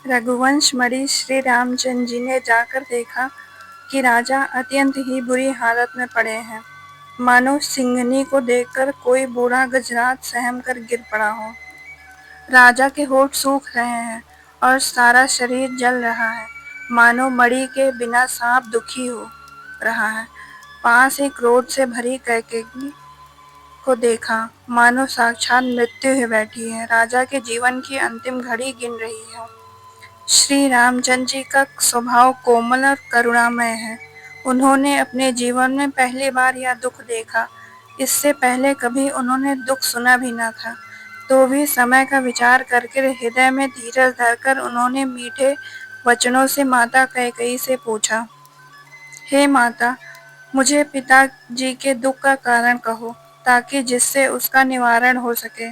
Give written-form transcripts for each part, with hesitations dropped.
रघुवंश मणि श्री रामचंद्र जी ने जाकर देखा कि राजा अत्यंत ही बुरी हालत में पड़े हैं, मानो सिंहनी को देखकर कोई बूढ़ा गजराज सहम कर गिर पड़ा हो। राजा के होठ सूख रहे हैं और सारा शरीर जल रहा है, मानो मणि के बिना सांप दुखी हो रहा है। पास ही क्रोध से भरी कैकेयी को देखा, मानो साक्षात मृत्यु ही बैठी है, राजा के जीवन की अंतिम घड़ी गिन रही है। श्री रामचंद्र जी का स्वभाव कोमल और करुणामय है। उन्होंने अपने जीवन में पहली बार यह दुख देखा। इससे पहले कभी उन्होंने दुख सुना भी न था। तो भी समय का विचार करके हृदय में धीरज धरकर उन्होंने मीठे वचनों से माता कैकेयी से पूछा, हे माता, मुझे पिताजी के दुख का कारण कहो, ताकि जिससे उसका निवारण हो सके।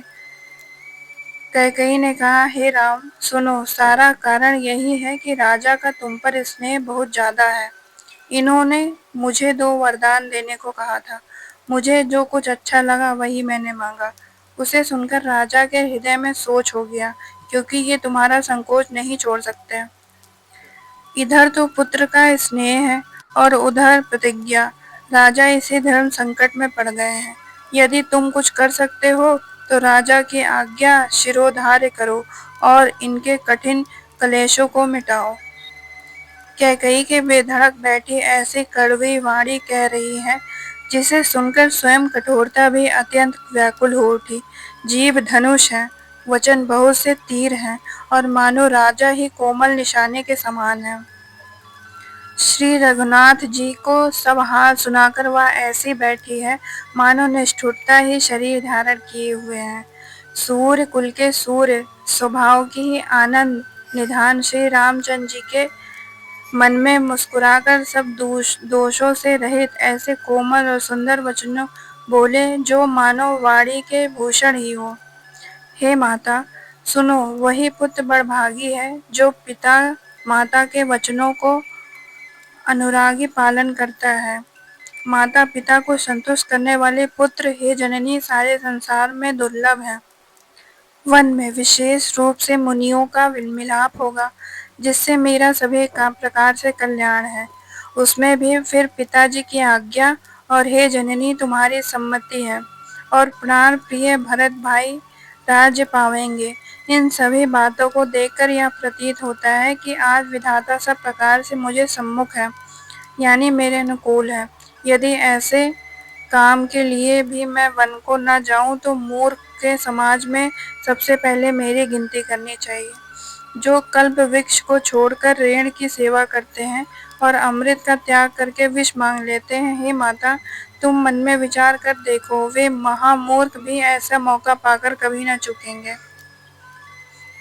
कैकेयी ने कहा, हे राम, सुनो, सारा कारण यही है कि राजा का तुम पर स्नेह बहुत ज्यादा है। इन्होंने मुझे 2 वरदान देने को कहा था। मुझे जो कुछ अच्छा लगा वही मैंने मांगा। उसे सुनकर राजा के हृदय में सोच हो गया, क्योंकि ये तुम्हारा संकोच नहीं छोड़ सकते। इधर तो पुत्र का स्नेह है और उधर प्रतिज्ञा। राजा इसी धर्म संकट में पड़ गए हैं। यदि तुम कुछ कर सकते हो तो राजा की आज्ञा शिरोधार्य करो और इनके कठिन क्लेशों को मिटाओ। कैकेयी के बेधड़क बैठी ऐसी कड़वी वाणी कह रही है, जिसे सुनकर स्वयं कठोरता भी अत्यंत व्याकुल हो उठी। जीभ धनुष है, वचन बहुत से तीर हैं और मानो राजा ही कोमल निशाने के समान है। श्री रघुनाथ जी को सब हाल सुनाकर वह ऐसी बैठी है, मानो निष्ठुरता ही शरीर धारण किए हुए है। सूर्य कुल के सूर्य स्वभाव की ही आनंद निधान श्री रामचंद्र जी के मन में मुस्कुराकर सब दोषों से रहित ऐसे कोमल और सुंदर वचनों बोले, जो मानो वाणी के भूषण ही हो। हे माता, सुनो, वही पुत्र बड़भागी है जो पिता माता के वचनों को अनुरागी पालन करता है। माता पिता को संतुष्ट करने वाले पुत्र, हे जननी, सारे संसार में दुर्लभ हैं। वन में विशेष रूप से मुनियों का मिलाप होगा, जिससे मेरा सभी काम प्रकार से कल्याण है। उसमें भी फिर पिताजी की आज्ञा और हे जननी तुम्हारी सम्मति है, और प्राण प्रिय भरत भाई राज्य पावेंगे। इन सभी बातों को देखकर यह प्रतीत होता है कि आज विधाता सब प्रकार से मुझे सम्मुख है, यानी मेरे अनुकूल है। यदि ऐसे काम के लिए भी मैं वन को न जाऊं तो मूर्ख के समाज में सबसे पहले मेरी गिनती करनी चाहिए, जो कल्प वृक्ष को छोड़कर रेण की सेवा करते हैं और अमृत का त्याग करके विष मांग लेते हैं। हे माता, तुम मन में विचार कर देखो, वे महामूर्ख भी ऐसा मौका पाकर कभी न चूकेंगे।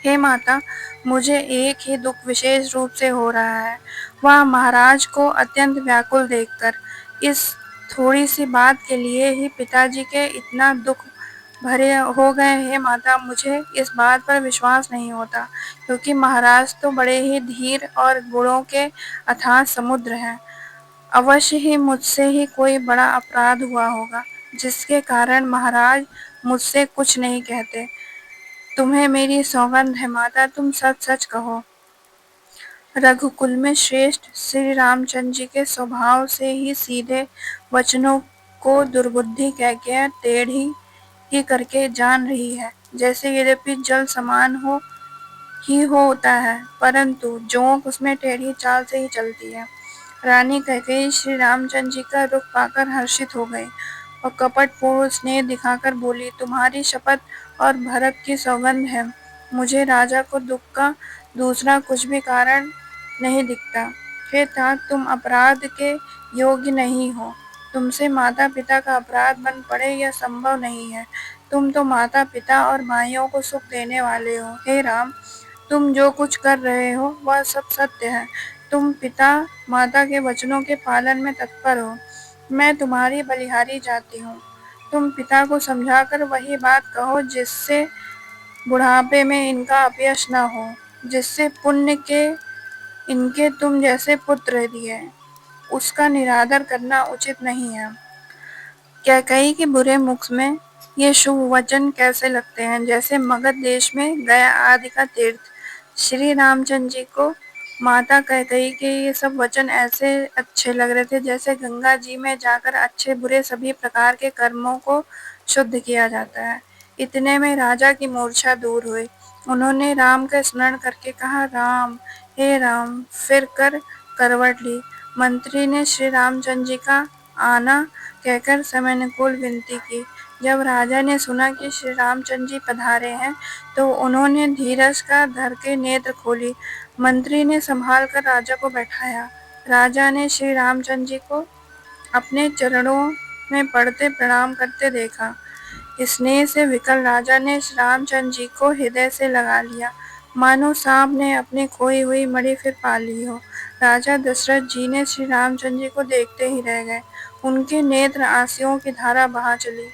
हे माता, मुझे एक ही दुख विशेष रूप से हो रहा है, वह महाराज को अत्यंत व्याकुल देखकर। इस थोड़ी सी बात के लिए ही पिताजी के इतना दुख भरे हो गए। हे माता, मुझे इस बात पर विश्वास नहीं होता, क्योंकि महाराज तो बड़े ही धीर और गुणों के अथाह समुद्र हैं। अवश्य ही मुझसे ही कोई बड़ा अपराध हुआ होगा, जिसके कारण महाराज मुझसे कुछ नहीं कहते। तुम्हें मेरी सौगंध है माता, तुम सच सच कहो। रघुकुल में श्रेष्ठ श्री रामचंद्र जी के स्वभाव से ही सीधे वचनों को दुर्बुद्धि कहकर टेढ़ी ही करके जान रही है। जैसे यद्यपि जल समान ही होता है, परंतु जोंक उसमें टेढ़ी चाल से ही चलती है। रानी कैकेयी श्री रामचंद्र जी का रुख पाकर हर्षित हो गई और कपटपूर्ण स्नेह दिखाकर बोली, तुम्हारी शपथ और भरत की सौगंध है, मुझे राजा को दुख का दूसरा कुछ भी कारण नहीं दिखता। हे तात, तुम अपराध के योग्य नहीं हो। तुमसे माता पिता का अपराध बन पड़े यह संभव नहीं है। तुम तो माता पिता और भाइयों को सुख देने वाले हो। हे राम, तुम जो कुछ कर रहे हो वह सब सत्य है। तुम पिता माता के वचनों के पालन में तत्पर हो। मैं तुम्हारी बलिहारी जाती हूँ। तुम पिता को समझाकर वही बात कहो, जिससे बुढ़ापे में इनका अपयश न हो, जिससे पुण्य के इनके तुम जैसे पुत्र दिए, उसका निरादर करना उचित नहीं है। कैकेयी के बुरे मुख में ये शुभ वचन कैसे लगते हैं, जैसे मगध देश में गया आदि का तीर्थ। श्री रामचंद्र जी को माता कैकेयी के ये सब वचन ऐसे अच्छे लग रहे थे जैसे गंगा जी में जाकर अच्छे बुरे सभी प्रकार के कर्मों को शुद्ध किया जाता है। इतने में राजा की मूर्छा दूर हुई। उन्होंने राम का स्मरण करके कहा, राम, हे राम, फिर कर करवट ली। मंत्री ने श्री रामचंद्र जी का आना कहकर समयानुकूल विनती की। जब राजा ने सुना कि श्री रामचंद्र जी पधारे हैं तो उन्होंने धीरज का धर के नेत्र खोली। मंत्री ने संभाल कर राजा को बैठाया। राजा ने श्री रामचंद्र जी को अपने चरणों में पड़ते प्रणाम करते देखा। स्नेह से विकल राजा ने श्री रामचंद्र जी को हृदय से लगा लिया, मानो सांप ने अपनी खोई हुई मणि फिर पा ली हो। राजा दशरथ जी ने श्री रामचंद्र जी को देखते ही रह गए। उनके नेत्र आंसुओं की धारा बहा चली।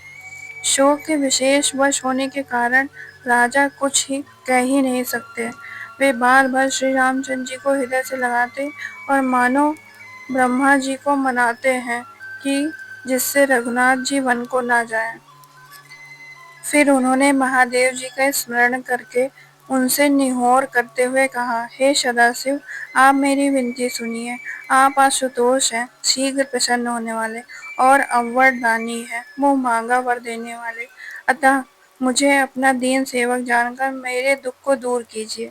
शोक के विशेष वश होने के कारण राजा कुछ ही कह ही नहीं सकते। वे बार बार श्री रामचंद्र जी को हृदय से लगाते और मानो ब्रह्मा जी को मनाते हैं कि जिससे रघुनाथ जी वन को ना जाएं। फिर उन्होंने महादेव जी का स्मरण करके उनसे निहोर करते हुए कहा, हे सदाशिव, आप मेरी विनती सुनिए। आप आशुतोष हैं, शीघ्र प्रसन्न होने वाले और अव्वर दानी है, मुँह मांगा वर देने वाले। अतः मुझे अपना दीन सेवक जानकर मेरे दुख को दूर कीजिए।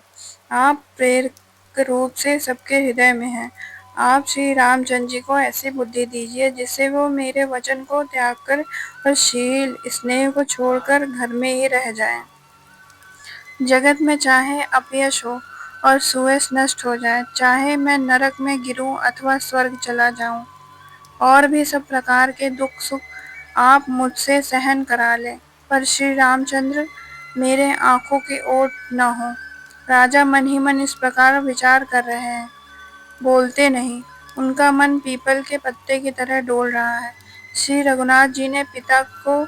आप प्रेरक रूप से सबके हृदय में हैं। आप श्री रामचंद्र जी को ऐसी बुद्धि दीजिए जिससे वो मेरे वचन को त्याग कर और शील स्नेह को छोड़कर घर में ही रह जाएं। जगत में चाहे अपयश हो और सुयश नष्ट हो जाए, चाहे मैं नरक में गिरूं अथवा स्वर्ग चला जाऊं, और भी सब प्रकार के दुख सुख आप मुझसे सहन करा लें, पर श्री रामचंद्र मेरे आंखों की ओट न हो। राजा मन ही मन इस प्रकार विचार कर रहे हैं, बोलते नहीं। उनका मन पीपल के पत्ते की तरह डोल रहा है। श्री रघुनाथ जी ने पिता को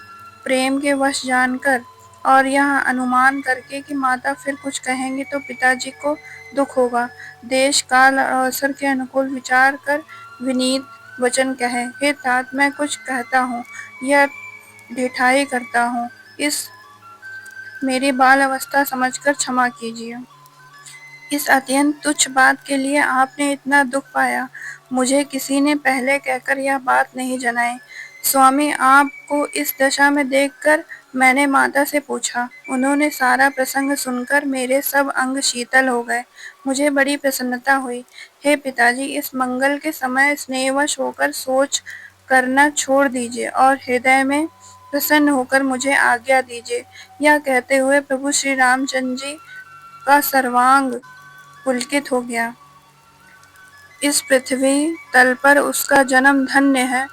प्रेम के वश जानकर और यह अनुमान करके कि माता फिर कुछ कहेंगे तो पिताजी को दुख होगा, देश काल और अवसर के अनुकूल विचार कर विनीत वचन कहे, हे तात, मैं कुछ कहता हूँ या ढिठाई करता हूँ, इस मेरी बाल अवस्था समझकर क्षमा कीजिए। इस अत्यंत तुच्छ बात के लिए आपने इतना दुख पाया, मुझे किसी ने पहले कहकर यह बात नहीं जनाई। स्वामी, आपको इस दशा में देखकर मैंने माता से पूछा। उन्होंने सारा प्रसंग सुनकर मेरे सब अंग शीतल हो गए। मुझे बड़ी प्रसन्नता हुई। हे पिताजी, इस मंगल के समय स्नेहवश होकर सोच करना छोड़ दीजिए और हृदय में प्रसन्न होकर मुझे आज्ञा दीजिए। यह कहते हुए प्रभु श्री रामचंद्र जी का सर्वांग पुलकित हो गया। इस पृथ्वी तल पर उसका जन्म धन्य है,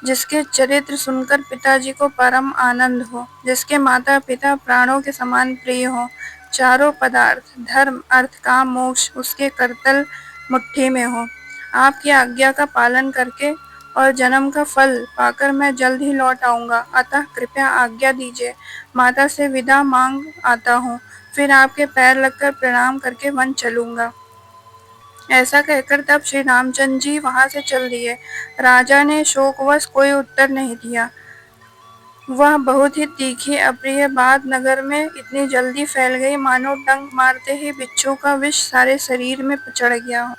जिसके चरित्र सुनकर पिताजी को परम आनंद हो, जिसके माता पिता प्राणों के समान प्रिय हो, चारों पदार्थ धर्म अर्थ काम मोक्ष उसके करतल मुट्ठी में हो। आपकी आज्ञा का पालन करके और जन्म का फल पाकर मैं जल्द ही लौट आऊंगा, अतः कृपया आज्ञा दीजिए। माता से विदा मांग आता हूँ, फिर आपके पैर लगकर प्रणाम करके वन चलूंगा। ऐसा कहकर तब श्री रामचंद्र जी वहां से चल दिए। राजा ने शोकवश कोई उत्तर नहीं दिया। वह बहुत ही तीखी अप्रिय बात नगर में इतनी जल्दी फैल गई, मानो डंक मारते ही बिच्छू का विष सारे शरीर में चढ़ गया हो।